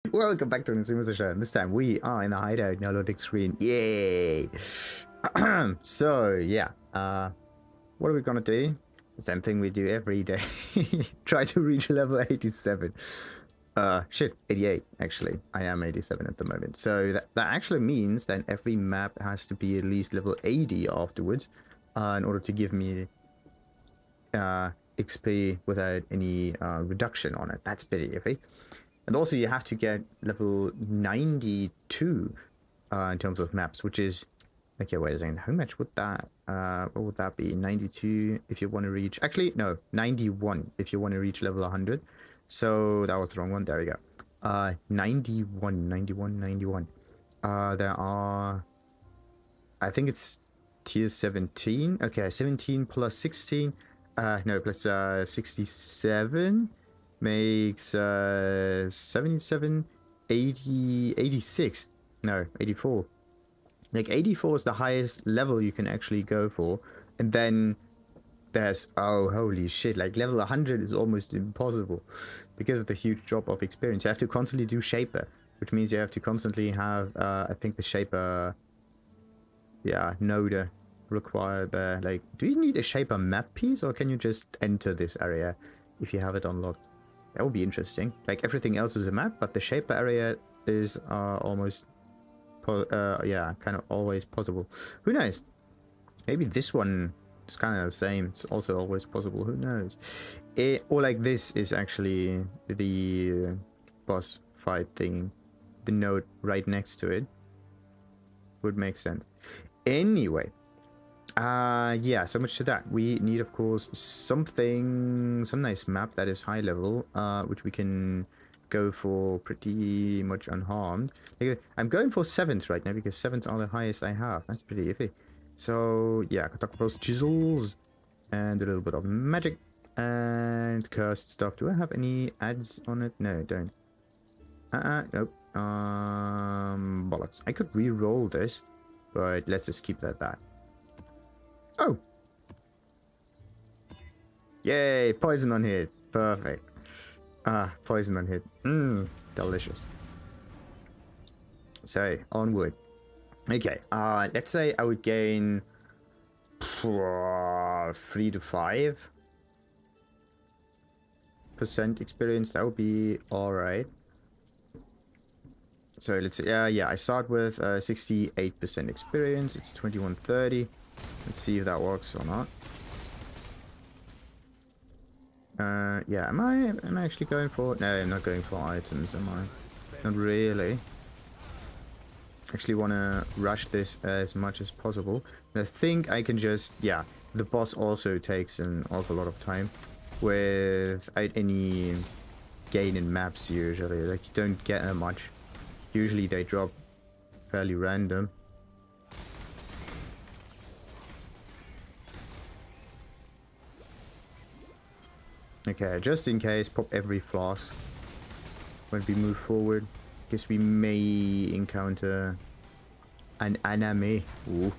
Welcome back to the Missionseption. This time we are in the hideout, no loading screen. Yay! So yeah, what are we gonna do? The same thing we do every day. Try to reach level 87. Shit, 88 actually. I am 87 at the moment. So that actually means that every map has to be at least level 80 afterwards, in order to give me XP without any reduction on it. That's pretty iffy. And also you have to get level 92 in terms of maps, which is... Okay, wait a second. How much would that... what would that be? 92 if you want to reach... Actually, no. 91 if you want to reach level 100. So that was the wrong one. There we go. 91. There are... I think it's tier 17. Okay, 17 plus 16. No, plus 67 makes 77, 80, 86. No, 84. Like 84 is the highest level you can actually go for. And then there's, oh, holy shit, like level 100 is almost impossible because of the huge drop of experience. You have to constantly do Shaper, which means you have to constantly have, I think the Shaper, yeah, node required there. Like, do you need a Shaper map piece, or can you just enter this area if you have it unlocked? That would be interesting. Like, everything else is a map, but the Shaper area is almost, yeah, kind of always possible. Who knows? Maybe this one is kind of the same. It's also always possible. Who knows? Or like this is actually the boss fight thing. The node right next to it would make sense. Anyway. Yeah, so much to that. We need, of course, some nice map that is high level, which we can go for pretty much unharmed. I'm going for 7s right now, because 7s are the highest I have. That's pretty iffy. So, yeah, Katakapos chisels, and a little bit of magic, and cursed stuff. Do I have any ads on it? No, I don't. Nope. Bollocks. I could re-roll this, but let's just keep that. Oh! Yay! Poison on hit. Perfect. Poison on hit. Delicious. So, onward. Okay, let's say I would gain 3 to 5% experience. That would be alright. So, let's say, yeah, I start with 68% experience. It's 2130. Let's see if that works or not. Yeah, am I actually going for... No, I'm not going for items, am I? Not really. Actually want to rush this as much as possible. I think I can just... Yeah, the boss also takes an awful lot of time without any gain in maps usually. Like, you don't get that much. Usually they drop fairly random. Okay, just in case, pop every flask when we move forward, because we may encounter an enemy. Ooh.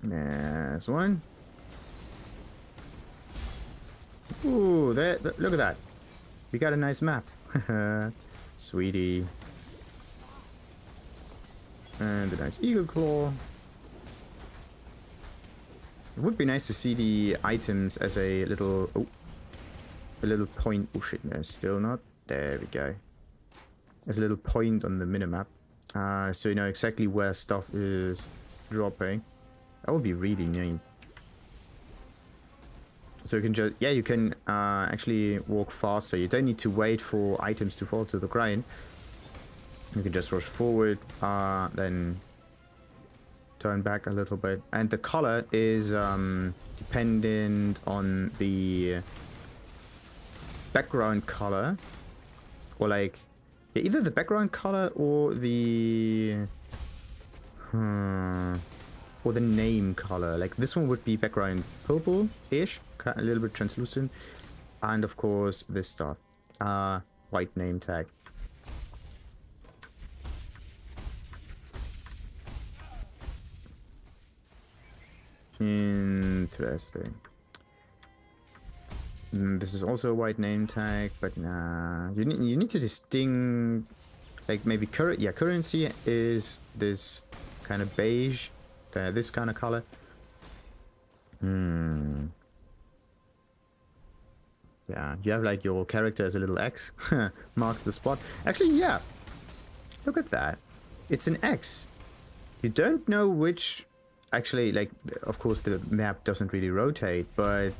There's one. Ooh, there, look at that. We got a nice map. Sweetie. And a nice eagle claw. It would be nice to see the items as a little... Oh, a little point. Oh shit, no, still not. There we go. As a little point on the minimap. So you know exactly where stuff is dropping. That would be really neat. So you can just... Yeah, you can actually walk faster. You don't need to wait for items to fall to the ground. You can just rush forward, then... turn back a little bit, and the color is dependent on the background color, or like either the background color or the name color. Like this one would be background purple-ish, a little bit translucent, and of course this stuff, white name tag. Interesting. This is also a white name tag, but nah. You need to distinguish, like maybe currency is this kind of beige, this kind of color. Yeah, you have like your character as a little X, marks the spot. Actually, yeah, look at that. It's an X. You don't know which. Actually, like, of course, the map doesn't really rotate, but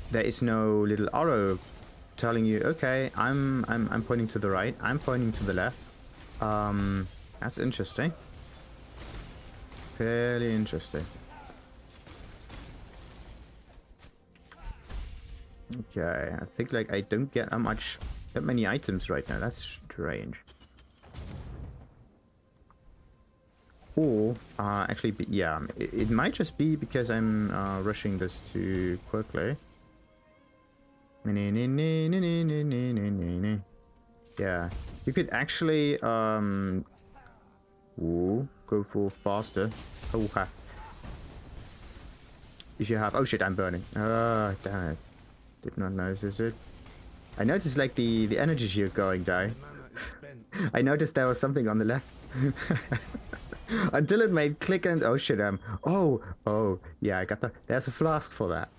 there is no little arrow telling you, okay, I'm pointing to the right, I'm pointing to the left. That's interesting. Fairly interesting. Okay, I think like I don't get that many items right now. That's strange. Or actually, yeah, it might just be because I'm rushing this too quickly. Yeah, you could actually go for faster. Oh, ha. If you have, oh shit, I'm burning. Oh, damn it. Did not notice it. I noticed like the energy shield going down. I noticed there was something on the left. Until it made click and oh shit, oh yeah, I got there's a flask for that.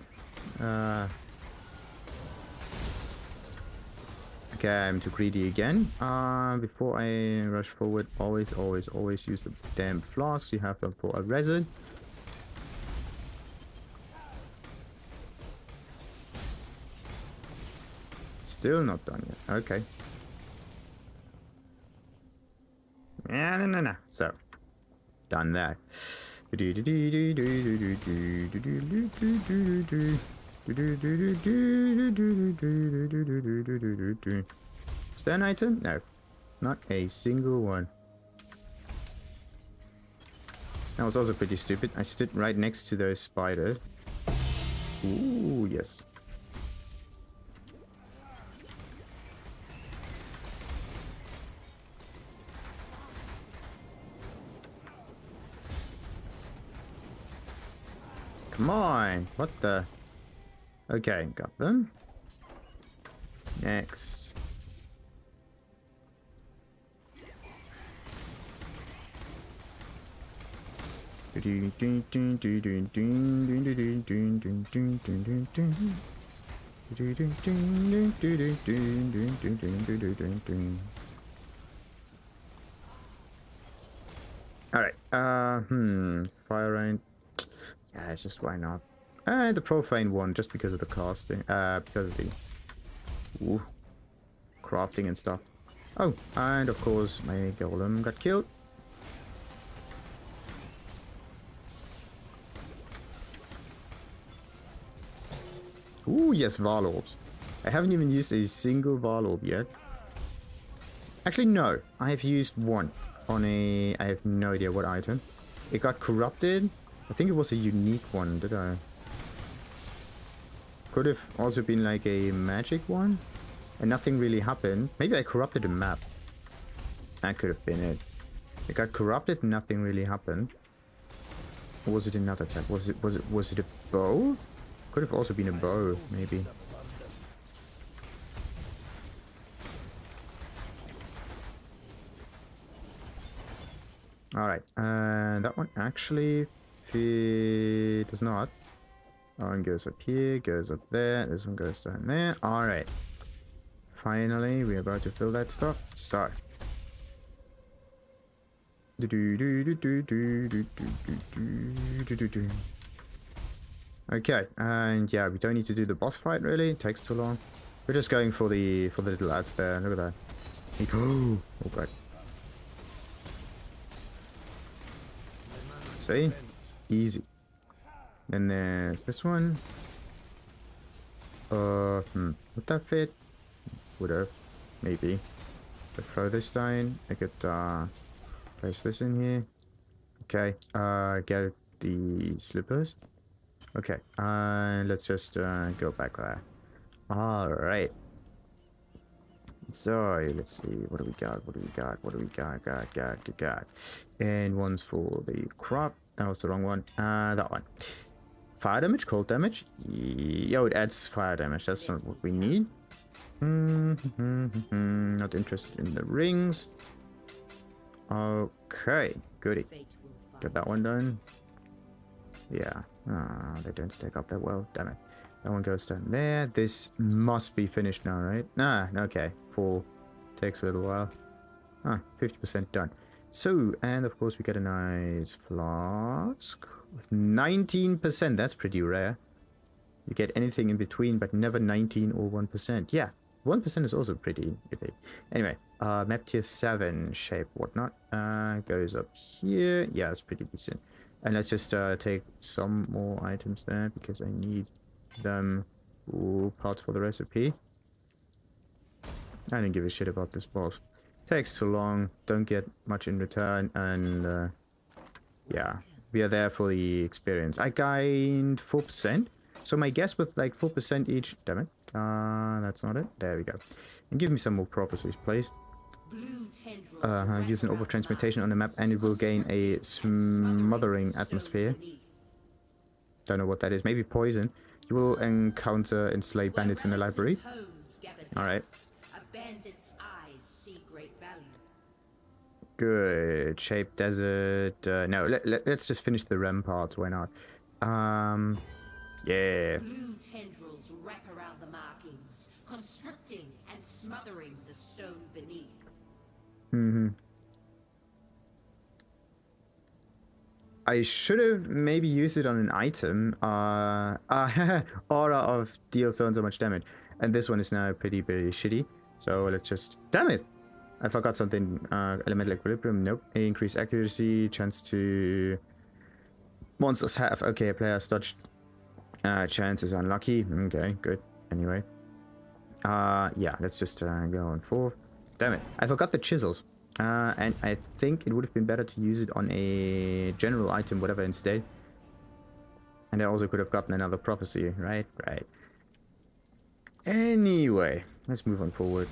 Okay, I'm too greedy again. Before I rush forward, always use the damn flask. You have them for a resin. Still not done yet. Okay. Yeah, no. So, done that. Is there an item? No. Not a single one. That was also pretty stupid. I stood right next to those spiders. Ooh, yes. Come on! What the? Okay, got them. Next. Alright, fire rain. Yeah, just why not? The profane one, just because of the casting, because of the crafting and stuff. Oh, and of course my golem got killed. Ooh, yes, Varlorbs. I haven't even used a single Varlorb yet. Actually, no. I have used one on a... I have no idea what item. It got corrupted. I think it was a unique one, did I? Could have also been like a magic one. And nothing really happened. Maybe I corrupted a map. That could have been it. It got corrupted, nothing really happened. Or was it another type? Was it a bow? Could have also been a bow, maybe. Alright, that one actually does not. That one goes up here, goes up there, this one goes down there. Alright. Finally, we're about to fill that stuff. Start. Okay, and yeah, we don't need to do the boss fight really, it takes too long. We're just going for the little lads there, look at that. Oh god. See? Easy. Then there's this one. Would that fit? Would have. Maybe. But throw this down. I could place this in here. Okay. Get the slippers. Okay. Let's just go back there. Alright. So let's see. What do we got? What do we got? What do we got? And one's for the crop. That was the wrong one. That one. Fire damage, cold damage. Yo, it adds fire damage. That's not what we need. Not interested in the rings. Okay, goody. Get that one done. Yeah. They don't stack up that well. Damn it. That one goes down there. This must be finished now, right? Nah, okay. 4 takes a little while. 50% done. So, and of course we get a nice flask with 19%. That's pretty rare. You get anything in between, but never 19 or 1%. Yeah, 1% is also pretty iffy. Anyway, map tier 7 shape, whatnot. Goes up here. Yeah, it's pretty decent. And let's just take some more items there because I need them. Ooh, parts for the recipe. I don't give a shit about this boss. Takes too long, don't get much in return, and yeah, we are there for the experience. I gained 4%, so my guess with like 4% each. Damn it, that's not it. There we go. And give me some more prophecies, please. Use an orb of transmutation on the map, and it will gain a smothering atmosphere. Don't know what that is. Maybe poison. You will encounter and slay bandits in the library. All right. Good. Shape desert. No, let's just finish the ramparts. Why not? Yeah. Blue tendrils wrap around the markings, constricting and smothering the stone beneath. I should have maybe used it on an item. Aura of deal so and so much damage. And this one is now pretty shitty. So let's just... Damn it! I forgot something. Elemental equilibrium. Nope. Increased accuracy. Chance to... Monsters have. Okay, a player's dodge chance is unlucky. Okay, good. Anyway. Yeah, let's just go on forth. Damn it. I forgot the chisels. And I think it would have been better to use it on a general item, whatever, instead. And I also could have gotten another prophecy, right? Right. Anyway, let's move on forward.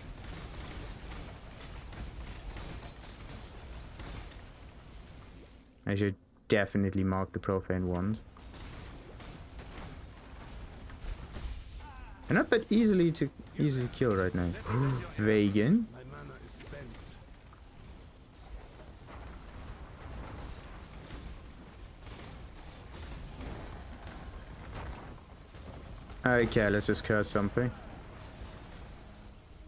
I should definitely mark the profane ones. They're not that easy to kill right now. Vegan. Okay, let's just curse something.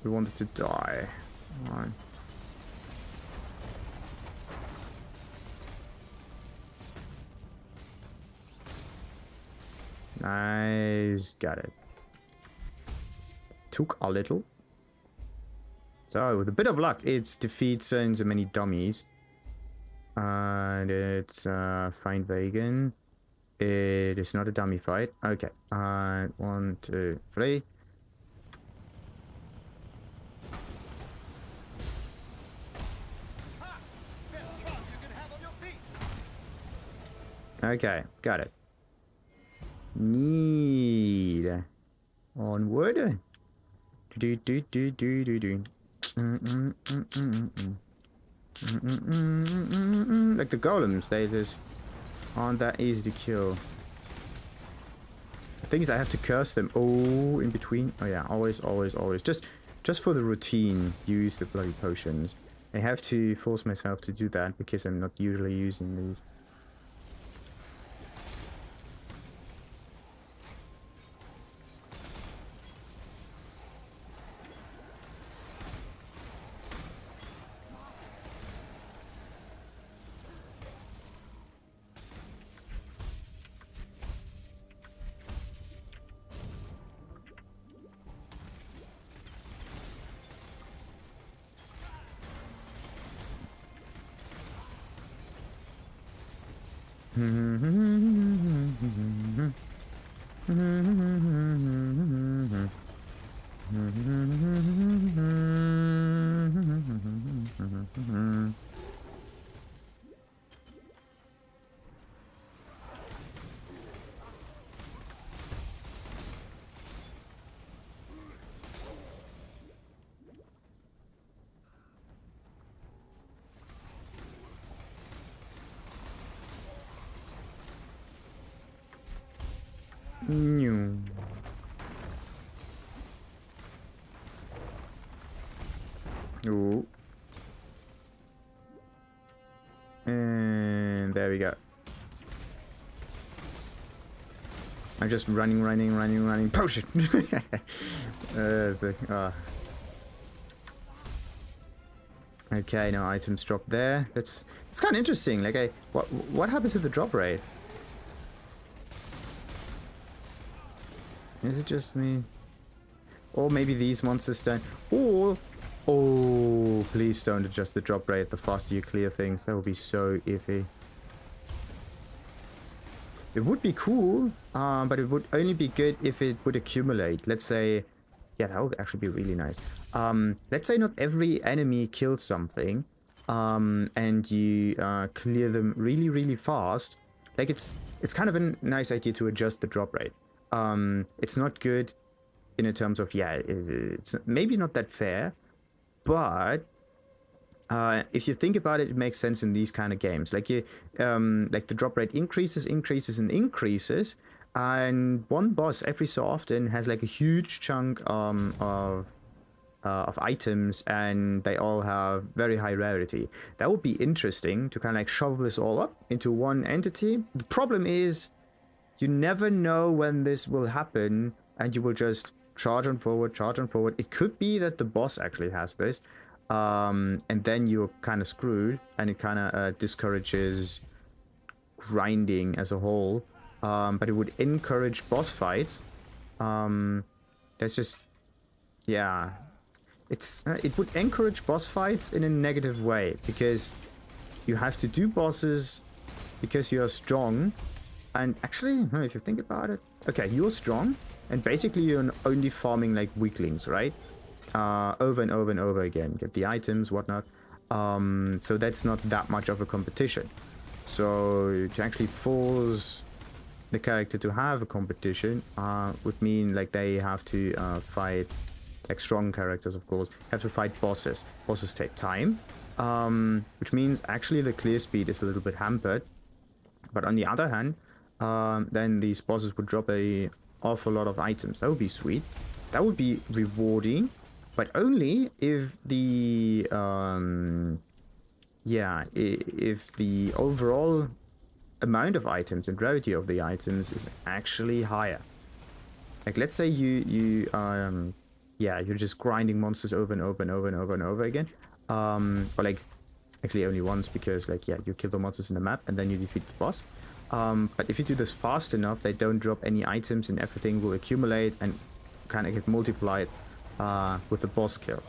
We wanted to die. Alright. Nice, got it. Took a little. So, with a bit of luck, it's defeat so many dummies. And it's find vegan. It is not a dummy fight. Okay. 1, 2, 3. Okay, got it. Need onward. Like the golems, they just aren't that easy to kill. The thing is, I have to curse them. Oh, in between. Oh yeah, always. Just for the routine, use the bloody potions. I have to force myself to do that because I'm not usually using these. New. Ooh. And there we go. I'm just running. Potion! Okay, no items drop there. It's kind of interesting. Like, what happened to the drop rate? Is it just me? Or maybe these monsters don't. Or, oh, please don't adjust the drop rate the faster you clear things. That would be so iffy. It would be cool, but it would only be good if it would accumulate. Let's say, yeah, that would actually be really nice. Let's say not every enemy kills something, and you clear them really fast. Like it's kind of a nice idea to adjust the drop rate. It's not good in terms of, yeah, it's maybe not that fair, but if you think about it, it makes sense in these kind of games. Like like the drop rate increases, and one boss every so often has like a huge chunk of items, and they all have very high rarity. That would be interesting to kind of like shovel this all up into one entity. The problem is, you never know when this will happen, and you will just charge on forward. It could be that the boss actually has this. And then you're kind of screwed, and it kind of discourages grinding as a whole. But it would encourage boss fights. That's just, yeah, it would encourage boss fights in a negative way, because you have to do bosses because you're strong. And actually, if you think about it, okay, you're strong, and basically you're only farming like weaklings, right? Over and over again, get the items, whatnot. So that's not that much of a competition. So to actually force the character to have a competition would mean like they have to fight, like strong characters, of course, have to fight bosses. Bosses take time, which means actually the clear speed is a little bit hampered. But on the other hand, then these bosses would drop a awful lot of items. That would be sweet. That would be rewarding. But only if the if the overall amount of items and rarity of the items is actually higher. Like, let's say you're just grinding monsters over and over again. Or like actually only once, because like, yeah, you kill the monsters in the map and then you defeat the boss. But if you do this fast enough, they don't drop any items and everything will accumulate and kind of get multiplied with the boss kill.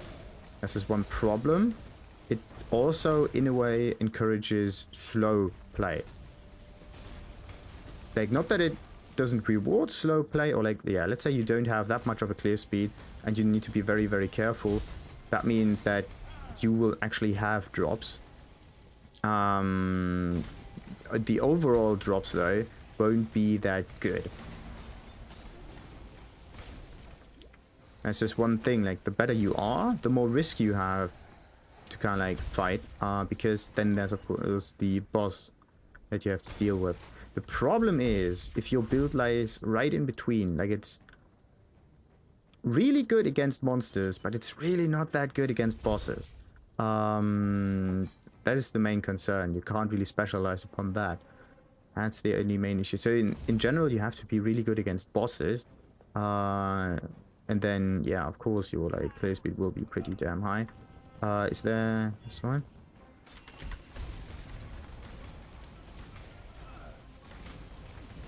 This is one problem. It also, in a way, encourages slow play. Like, not that it doesn't reward slow play, or like, yeah, let's say you don't have that much of a clear speed and you need to be very careful. That means that you will actually have drops. The overall drops, though, won't be that good. That's just one thing, like, the better you are, the more risk you have to kind of like fight, because then there's of course the boss that you have to deal with. The problem is, if your build lies right in between, like, it's really good against monsters, but it's really not that good against bosses. That is the main concern. You can't really specialize upon that. That's the only main issue. So in general, you have to be really good against bosses. And then, yeah, of course, your like clear speed will be pretty damn high. Is there this one?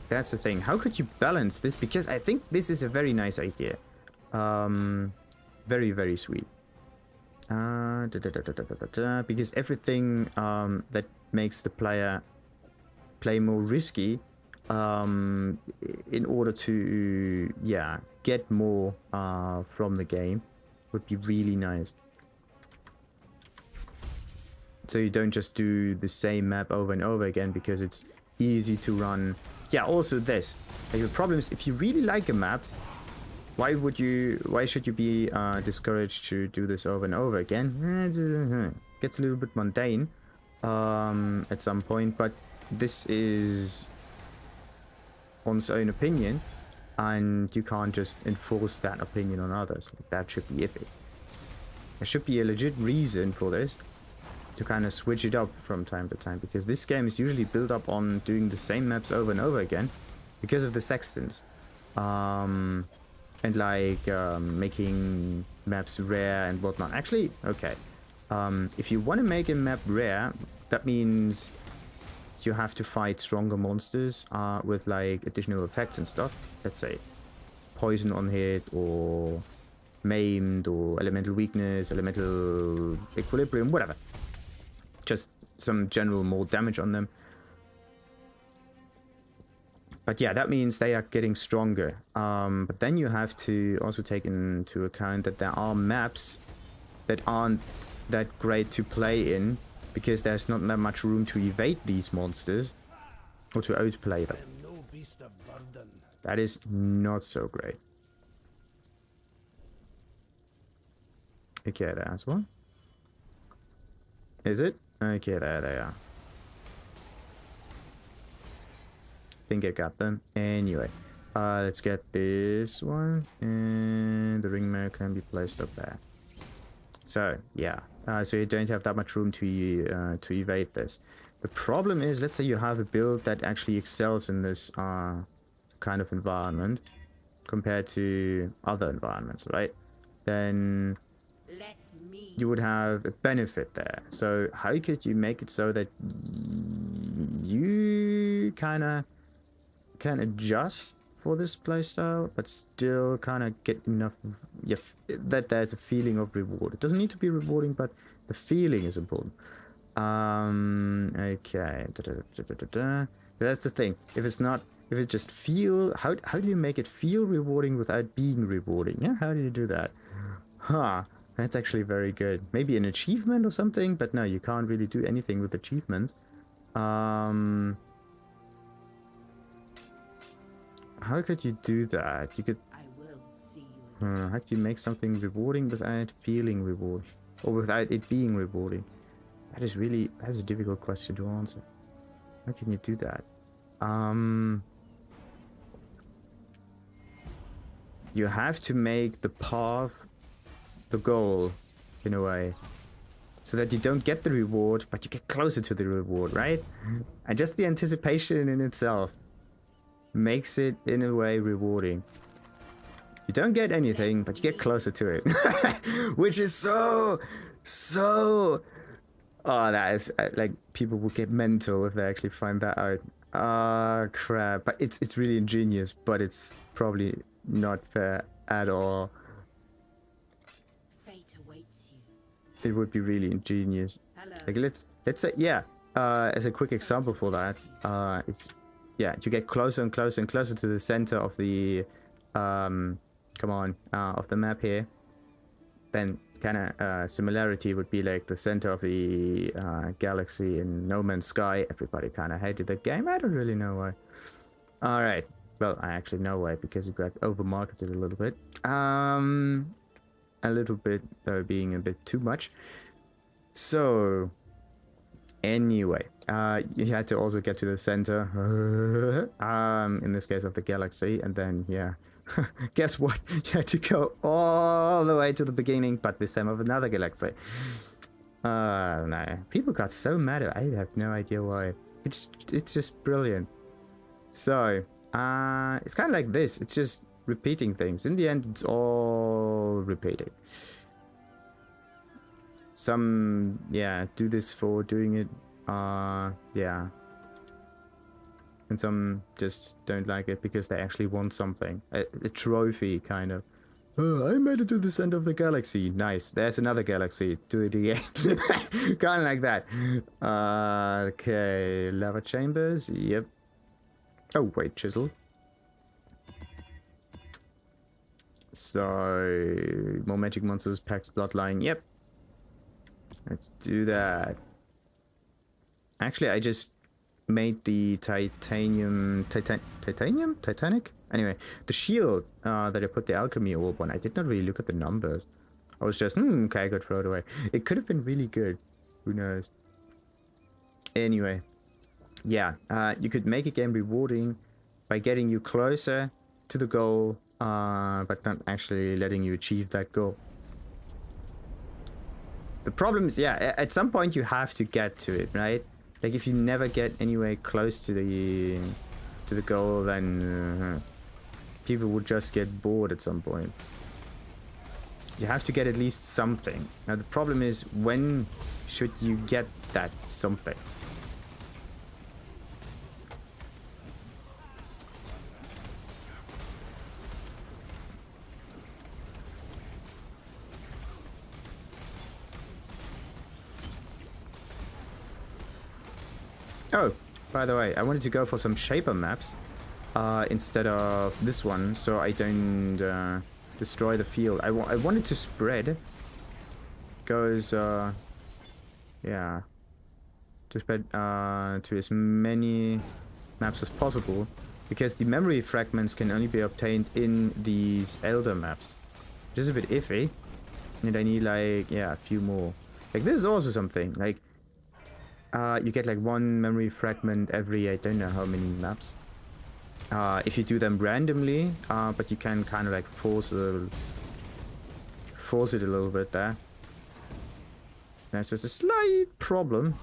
That's the thing. How could you balance this? Because I think this is a very nice idea. Very sweet. Because everything that makes the player play more risky, in order to, yeah, get more from the game, would be really nice. So you don't just do the same map over and over again because it's easy to run. Yeah, also this. Like, the problem is, if you really like a map, why should you be discouraged to do this over and over again? Gets a little bit mundane at some point, but this is one's own opinion. and you can't just enforce that opinion on others. That should be iffy. There should be a legit reason for this, to kind of switch it up from time to time, because this game is usually built up on doing the same maps over and over again because of the sextants, and like making maps rare and whatnot. Actually, okay, if you want to make a map rare, that means you have to fight stronger monsters with like additional effects and stuff. Let's say poison on hit, or maimed, or elemental weakness, elemental equilibrium, whatever. Just some general more damage on them. But yeah, that means they are getting stronger. But then you have to also take into account that there are maps that aren't that great to play in, because there's not that much room to evade these monsters or to outplay them. That is not so great. Okay, there's one. Is it? Okay, there they are. Think I got them. Anyway, let's get this one, and the ring mirror can be placed up there. So yeah, so you don't have that much room to evade this. The problem is, let's say you have a build that actually excels in this kind of environment compared to other environments, right? Then you would have a benefit there. So how could you make it so that you kind of can adjust for this playstyle, but still kind of get enough that there's a feeling of reward? It doesn't need to be rewarding, but the feeling is important. Okay. That's the thing. If it just feel, how do you make it feel rewarding without being rewarding? Yeah, how do you do that? Huh. That's actually very good. Maybe an achievement or something, but no, you can't really do anything with achievements. How could you do that? You could. How do you make something rewarding without feeling rewarding, or without it being rewarding? That's a difficult question to answer. How can you do that? You have to make the path the goal, in a way, so that you don't get the reward, but you get closer to the reward, right? And just the anticipation in itself makes it, in a way, rewarding. You don't get anything, but you get closer to it. Which is so... Oh, that is... like, people will get mental if they actually find that out. Ah, crap. But it's really ingenious, but it's probably not fair at all. It would be really ingenious. Like, let's say, yeah, as a quick example for that, it's, yeah, you get closer and closer and closer to the center of the, of the map here. Then kind of similarity would be like the center of the galaxy in No Man's Sky. Everybody kind of hated the game. I don't really know why. All right. Well, I actually know why, because it got over-marketed a little bit. A little bit, being a bit too much. So, anyway, you had to also get to the center, in this case of the galaxy, and then, yeah, guess what? You had to go all the way to the beginning, but this time of another galaxy. No, people got so mad. I have no idea why. It's just brilliant. So, it's kind of like this. It's just repeating things. In the end, it's all repeating. Some, yeah, do this for doing it, yeah. And some just don't like it because they actually want something. A trophy, kind of. Oh, I made it to the center of the galaxy. Nice. There's another galaxy. Do it again. Kind of like that. Okay, lava chambers. Yep. Oh, wait, chisel. So, more magic monsters, Pax Bloodline. Yep. Let's do that. Actually, I just made the Titanic? Anyway, the shield that I put the alchemy orb on. I did not really look at the numbers. I was just, okay, I could throw it away. It could have been really good. Who knows? Anyway. Yeah, you could make a game rewarding by getting you closer to the goal, but not actually letting you achieve that goal. The problem is, yeah, at some point you have to get to it, right? Like if you never get anywhere close to the goal, then people would just get bored at some point. You have to get at least something. Now the problem is, when should you get that something? Oh, by the way, I wanted to go for some shaper maps instead of this one, so I don't destroy the field. I wanted to spread, because yeah, to spread to as many maps as possible, because the memory fragments can only be obtained in these elder maps, which is a bit iffy, and I need like, yeah, a few more. Like this is also something, like you get like one memory fragment every, I don't know how many maps. If you do them randomly, but you can kind of like force it a little bit there. That's just a slight problem.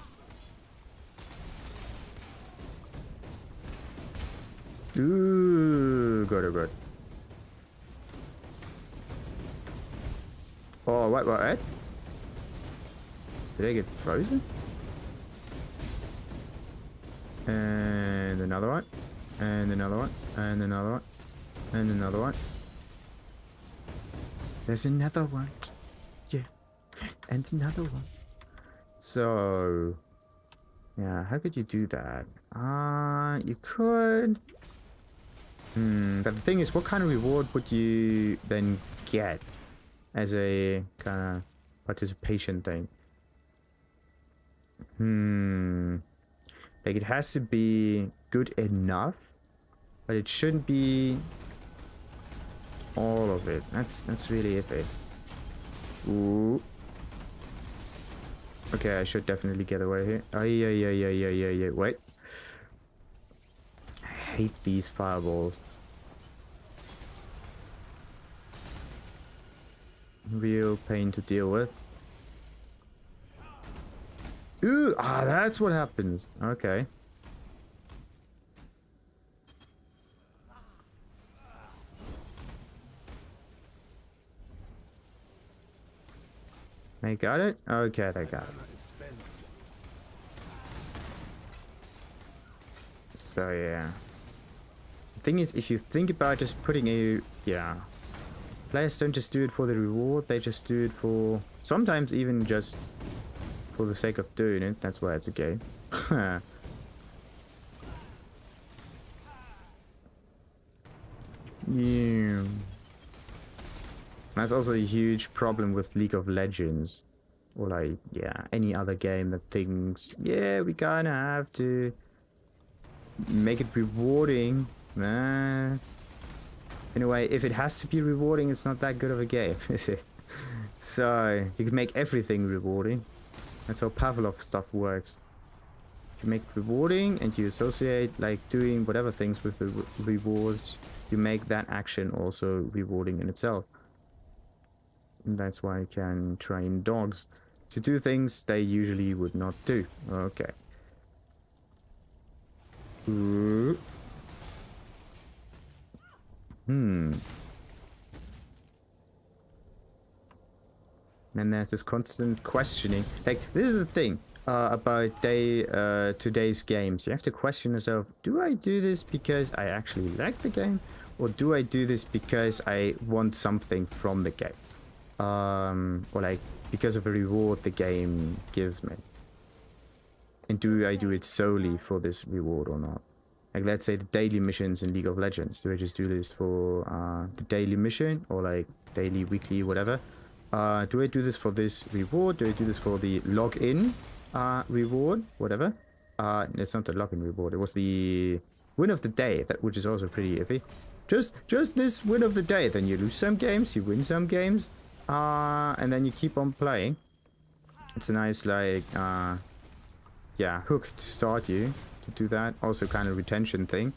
Ooh, good. Oh, what? Did I get frozen? And another one. And another one. And another one. And another one. There's another one. Yeah. And another one. So, yeah, how could you do that? You could. But the thing is, what kind of reward would you then get as a kind of participation thing? Like, it has to be good enough, but it shouldn't be all of it. That's really iffy. Ooh. Okay, I should definitely get away here. Oh, yeah. Wait. I hate these fireballs. Real pain to deal with. Ooh, that's what happens. Okay. They got it? Okay, they got it. So, yeah. The thing is, if you think about just putting a... Yeah. Players don't just do it for the reward, they just do it for... Sometimes even just for the sake of doing it. That's why it's a game. Yeah. That's also a huge problem with League of Legends. Or like, yeah, any other game that thinks, yeah, we kinda have to make it rewarding. Nah. In a way, if it has to be rewarding, it's not that good of a game, is it? So, you can make everything rewarding. That's how Pavlov stuff works. You make it rewarding and you associate like doing whatever things with the rewards. You make that action also rewarding in itself. And that's why you can train dogs to do things they usually would not do. Okay. Ooh. And there's this constant questioning. Like, this is the thing about today's games. You have to question yourself, do I do this because I actually like the game? Or do I do this because I want something from the game? Or like, because of a reward the game gives me? And do I do it solely for this reward or not? Like, let's say the daily missions in League of Legends. Do I just do this for the daily mission? Or like daily, weekly, whatever? Do I do this for this reward? Do I do this for the login reward? Whatever. It's not the login reward. It was the win of the day, which is also pretty iffy. Just this win of the day. Then you lose some games, you win some games, and then you keep on playing. It's a nice, like, yeah, hook to start you to do that. Also kind of retention thing.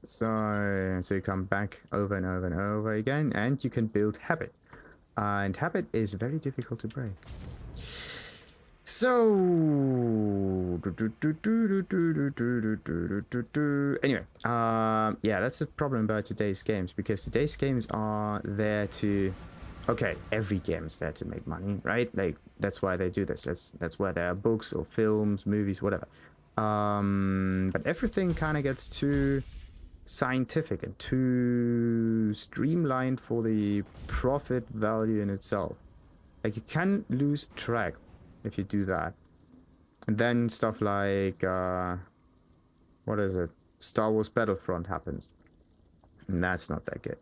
So you come back over and over and over again, and you can build habit. And habit is very difficult to break. So anyway, yeah, that's the problem about today's games, because today's games are there to, okay, every game is there to make money, right? Like, that's why they do this. That's why there are books or films, movies, whatever. But everything kind of gets too scientific and too streamlined for the profit value in itself. Like, you can lose track if you do that. And then stuff like, what is it? Star Wars Battlefront happens. And that's not that good.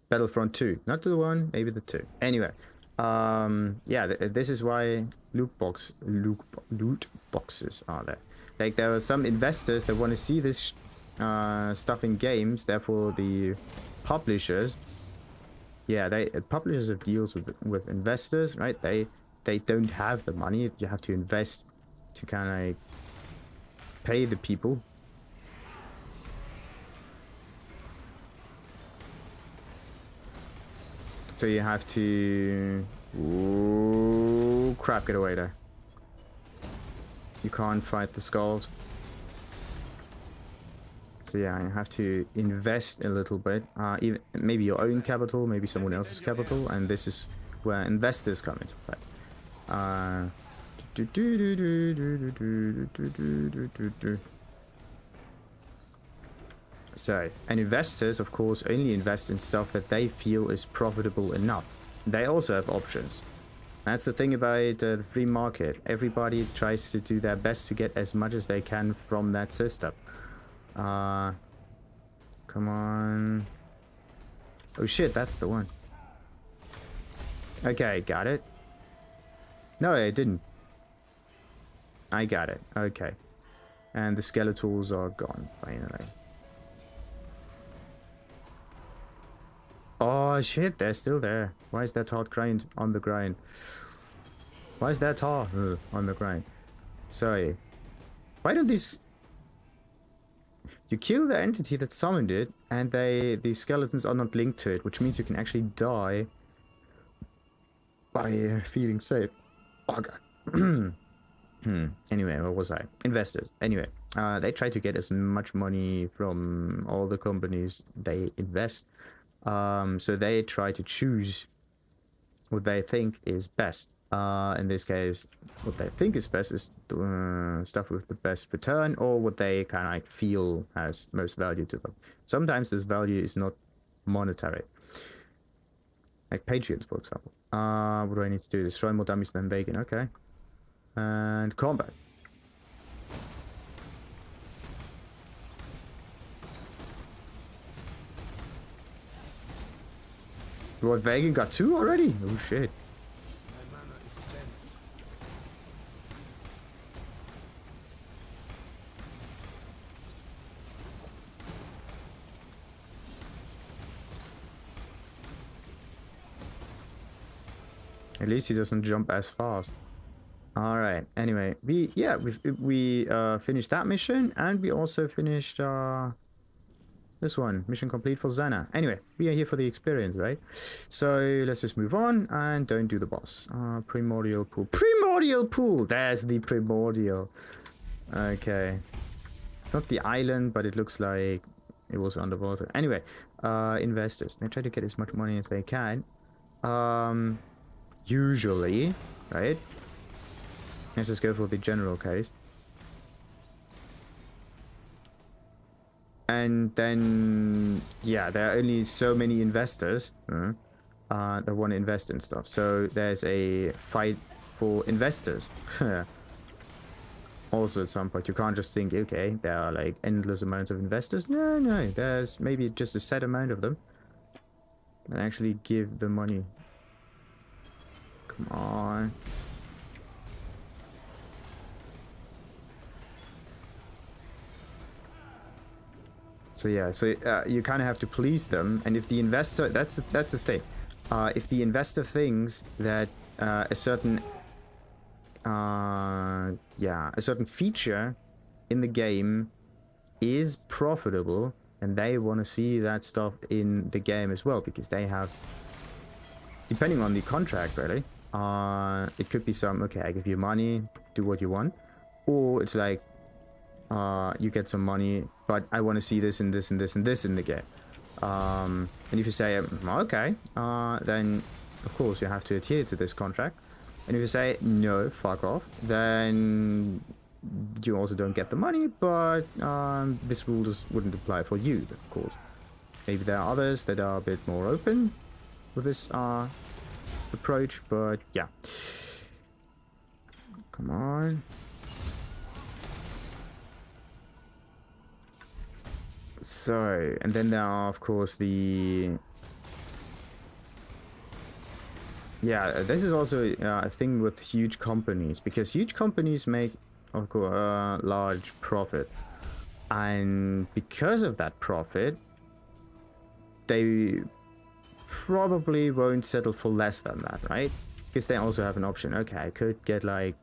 Battlefront 2. Not the 1, maybe the 2. Anyway, yeah, this is why loot boxes are there. Like, there are some investors that want to see this stuff in games, therefore the publishers, yeah, publishers have deals with investors, right? They don't have the money. You have to invest to kind of like pay the people. So you have to... Ooh, crap, get away there. You can't fight the skulls. So yeah, you have to invest a little bit. Even maybe your own capital, maybe someone else's capital, and this is where investors come into play. So, and investors, of course, only invest in stuff that they feel is profitable enough. They also have options. That's the thing about the free market. Everybody tries to do their best to get as much as they can from that system. Come on. Oh shit, that's the one. Okay, got it. No, I didn't. I got it. Okay. And the skeletals are gone, finally. Oh shit, they're still there. Why is that hard grind on the grind? Why is that tar on the grind? Sorry. Why don't these... You kill the entity that summoned it, and the skeletons are not linked to it, which means you can actually die by feeling safe. Oh god. Anyway, where was I? Investors. Anyway, they try to get as much money from all the companies they invest. So they try to choose what they think is best. In this case, what they think is best is stuff with the best return, or what they kind of like feel has most value to them. Sometimes this value is not monetary. Like Patriots, for example. What do I need to do? Destroy more damage than bacon. Okay. And combat. What, Vegan got 2 already? Oh shit. At least he doesn't jump as fast. All right. Anyway, we finished that mission, and we also finished this one, mission complete for Xana. Anyway, we are here for the experience, right? So let's just move on and don't do the boss. Primordial pool. Primordial pool. There's the primordial. Okay. It's not the island, but it looks like it was underwater. Anyway, investors. They try to get as much money as they can. Usually, right? Let's just go for the general case. And then, yeah, there are only so many investors that want to invest in stuff. So there's a fight for investors. Also, at some point, you can't just think, okay, there are like endless amounts of investors. No, no, there's maybe just a set amount of them that actually give the money. Come on. So yeah, so you kind of have to please them, and if the investor, that's the thing. If the investor thinks that a certain feature in the game is profitable, and they want to see that stuff in the game as well, because they have, depending on the contract really, it could be some, okay, I give you money, do what you want, or it's like, you get some money, but I want to see this and this and this and this in the game. And if you say, okay, then of course you have to adhere to this contract. And if you say, no, fuck off, then you also don't get the money, but this rule just wouldn't apply for you, of course. Maybe there are others that are a bit more open with this approach, but yeah. Come on. So, and then there are, of course, the... Yeah, this is also a thing with huge companies, because huge companies make, of course, large profit. And because of that profit, they probably won't settle for less than that, right? Because they also have an option. Okay, I could get like...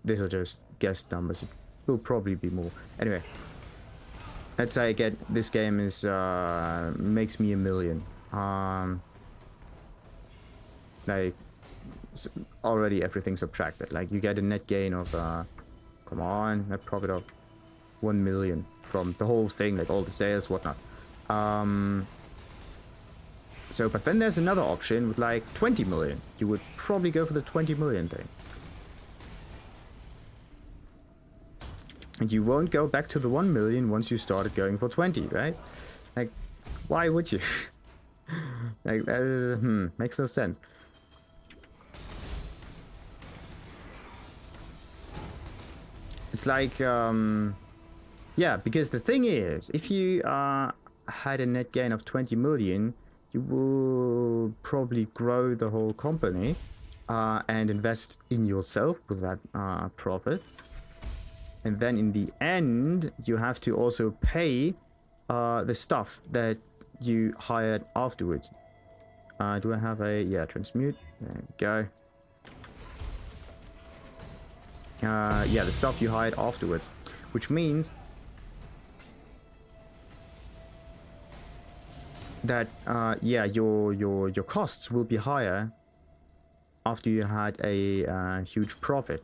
These are just guess numbers. It will probably be more. Anyway. Let's say I get... This game is... makes me $1 million. Like... Already everything's subtracted. Like, you get a net gain of... come on. Net profit of 1 million. From the whole thing. Like, all the sales, whatnot. So, but then there's another option with like 20 million. You would probably go for the 20 million thing. And you won't go back to the 1 million once you started going for 20, right? Like, why would you? Like, that is, makes no sense. It's like, yeah, because the thing is, if you had a net gain of 20 million, you will probably grow the whole company and invest in yourself with that profit. And then in the end, you have to also pay the stuff that you hired afterwards. Do I have a... Yeah, transmute. There we go. Yeah, the stuff you hired afterwards. Which means that, yeah, your costs will be higher after you had a huge profit.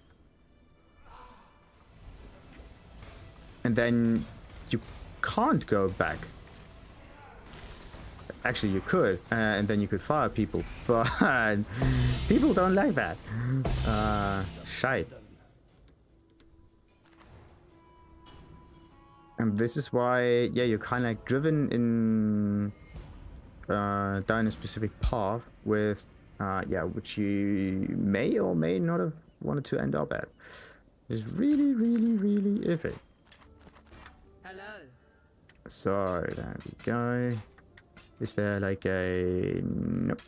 And then you can't go back. Actually, you could, and then you could fire people, but people don't like that. Shite. And this is why, yeah, you're kind of like driven in down a specific path with, yeah, which you may or may not have wanted to end up at. It's really, really, really iffy. Hello. So, there we go. Is there like a... Nope.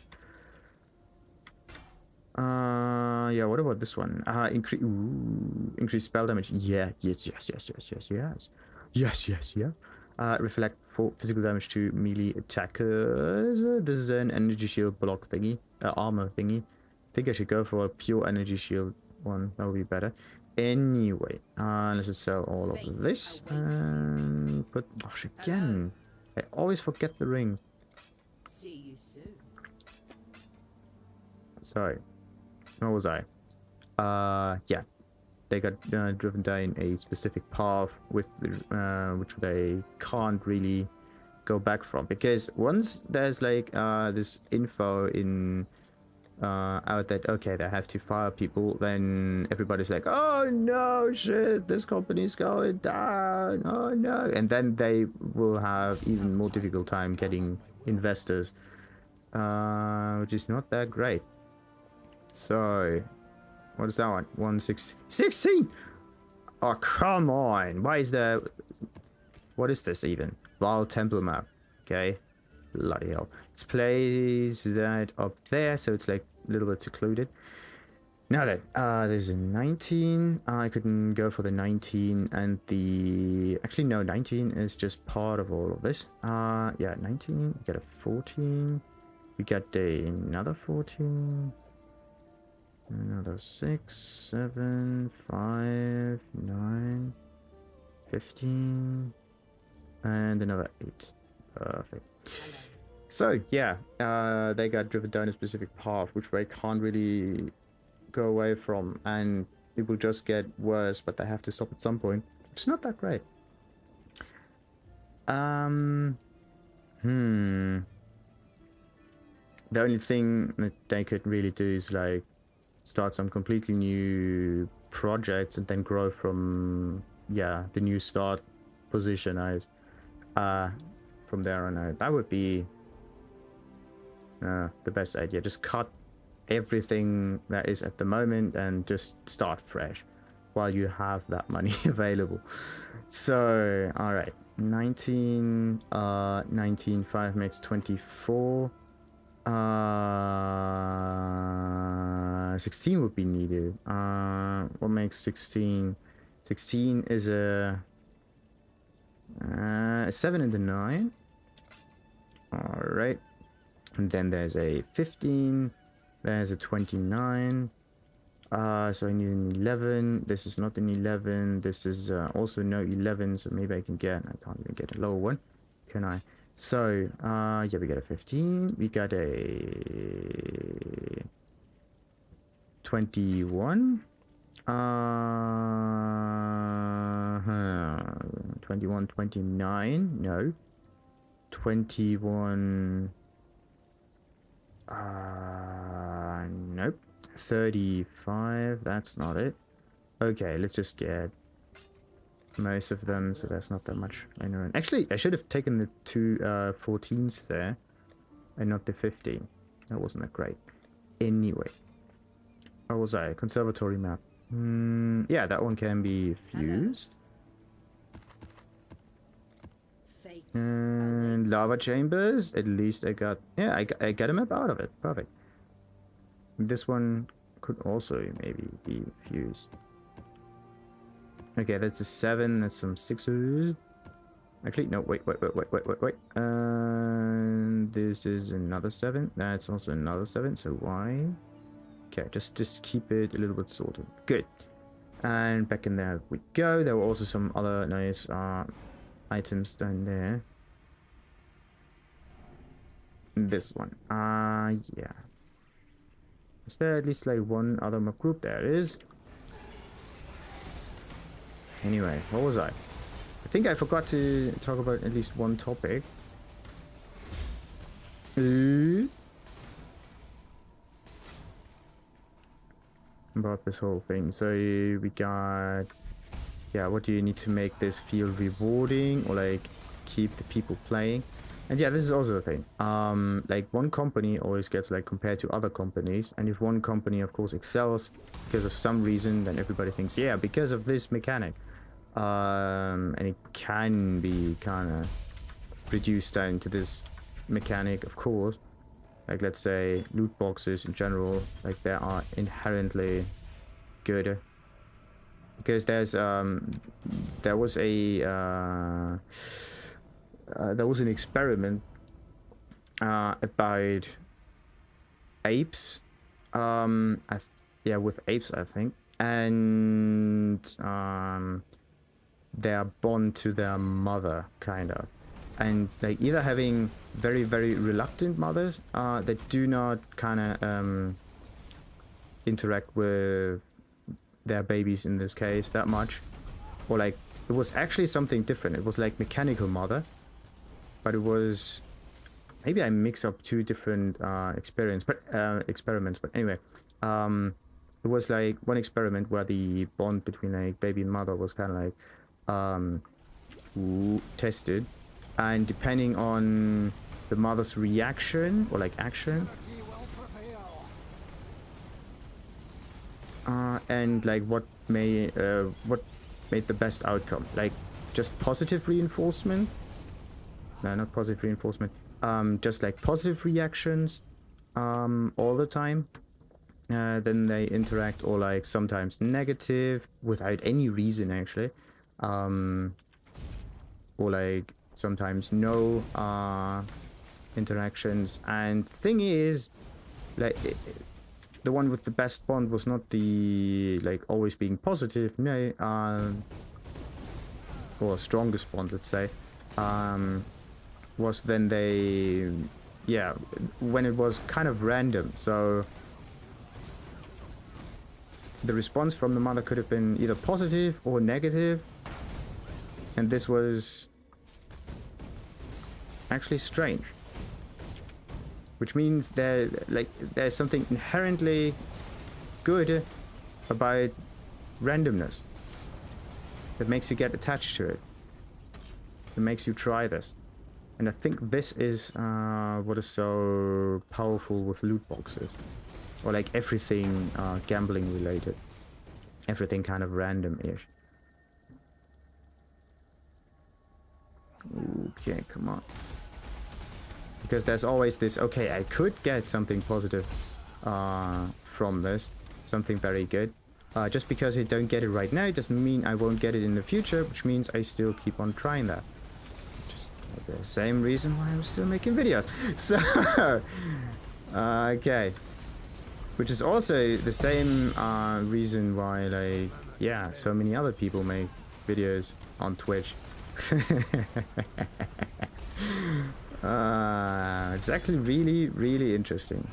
Yeah, what about this one? Increase spell damage. Yeah, yes. Reflect for physical damage to melee attackers. This is an energy shield block thingy. Armor thingy. I think I should go for a pure energy shield one. That would be better. Anyway, let's just sell all of this. And put... Gosh, again. I always forget the ring. See you soon. Sorry. Where was I? Yeah. They got driven down a specific path with the, which they can't really go back from, because once there's like this info in out that okay, they have to fire people, then everybody's like, oh no, shit, this company's going down, oh no, and then they will have even more difficult time getting investors, which is not that great. So what is that one? 16! Oh, come on. Why is there... What is this even? Wild Temple map. Okay. Bloody hell. Let's place that up there, so it's like a little bit secluded. Now then, there's a 19. I couldn't go for the 19 and the... Actually, no, 19 is just part of all of this. Yeah, 19. We got a 14. We got another 14. Another 6, 7, 5, 9, 15. And another 8. Perfect. So, yeah, they got driven down a specific path, which they can't really go away from, and it will just get worse, but they have to stop at some point. It's not that great. The only thing that they could really do is, like, start some completely new projects and then grow from, yeah, the new start position from there on out. That would be the best idea. Just cut everything that is at the moment and just start fresh while you have that money available. So, all right, 19, 5 makes 24. 16 would be needed. What makes 16? 16 is a 7 and a 9. All right, and then there's a 15. There's a 29. So I need an 11. This is not an 11. This is also no 11. So maybe I can get. I can't even get a lower one, can I? So yeah, we got a 15. We got a 21. 21, 29. No. 21. Nope. 35. That's not it. Okay, let's just get most of them, so that's not that much. I know. Actually, I should have taken the two 14s there and not the 15. That wasn't that great. Anyway, what was I? Conservatory map. Yeah, that one can be fused. And lava chambers. At least I got. Yeah, I got a map out of it. Perfect. This one could also maybe be fused. Okay, that's a 7. That's some 6s. Actually, no. Wait. And this is another 7. That's also another 7. So why? Okay, just keep it a little bit sorted. Good. And back in there we go. There were also some other nice items down there. This one. Yeah. Is there at least like one other map group? There it is. Anyway, what was I? I think I forgot to talk about at least one topic. About this whole thing. So we got, yeah, what do you need to make this feel rewarding or like keep the people playing? And yeah, this is also a thing. Like one company always gets like compared to other companies, and if one company of course excels because of some reason, then everybody thinks, yeah, because of this mechanic. And it can be kind of reduced down to this mechanic, of course. Like let's say loot boxes in general, like they are inherently good. Because there was an experiment about apes, yeah, with apes I think, and their bond to their mother, kind of, and like either having very reluctant mothers that do not kind of interact with their babies in this case that much, or like it was actually something different. It was like mechanical mother, but it was, maybe I mix up two different experiments. But anyway, it was like one experiment where the bond between like baby and mother was kind of like tested, and depending on the mother's reaction or like action, and like what made the best outcome, like just positive reinforcement. No, not positive reinforcement. Just like positive reactions all the time. Then they interact, or like sometimes negative without any reason actually. Or like sometimes no interactions. And thing is, like the one with the best bond was not the like always being positive, no, or strongest bond, let's say. was then yeah, when it was kind of random. So the response from the mother could have been either positive or negative, and this was actually strange. Which means there's something inherently good about randomness that makes you get attached to it. It makes you try this. And I think this is what is so powerful with loot boxes. Or like everything gambling related. Everything kind of random-ish. Okay, come on. Because there's always this, okay, I could get something positive from this. Something very good. Just because I don't get it right now, it doesn't mean I won't get it in the future, which means I still keep on trying that. Just the same reason why I'm still making videos. So, okay. Which is also the same reason why, like, yeah, so many other people make videos on Twitch. It's actually really, really interesting.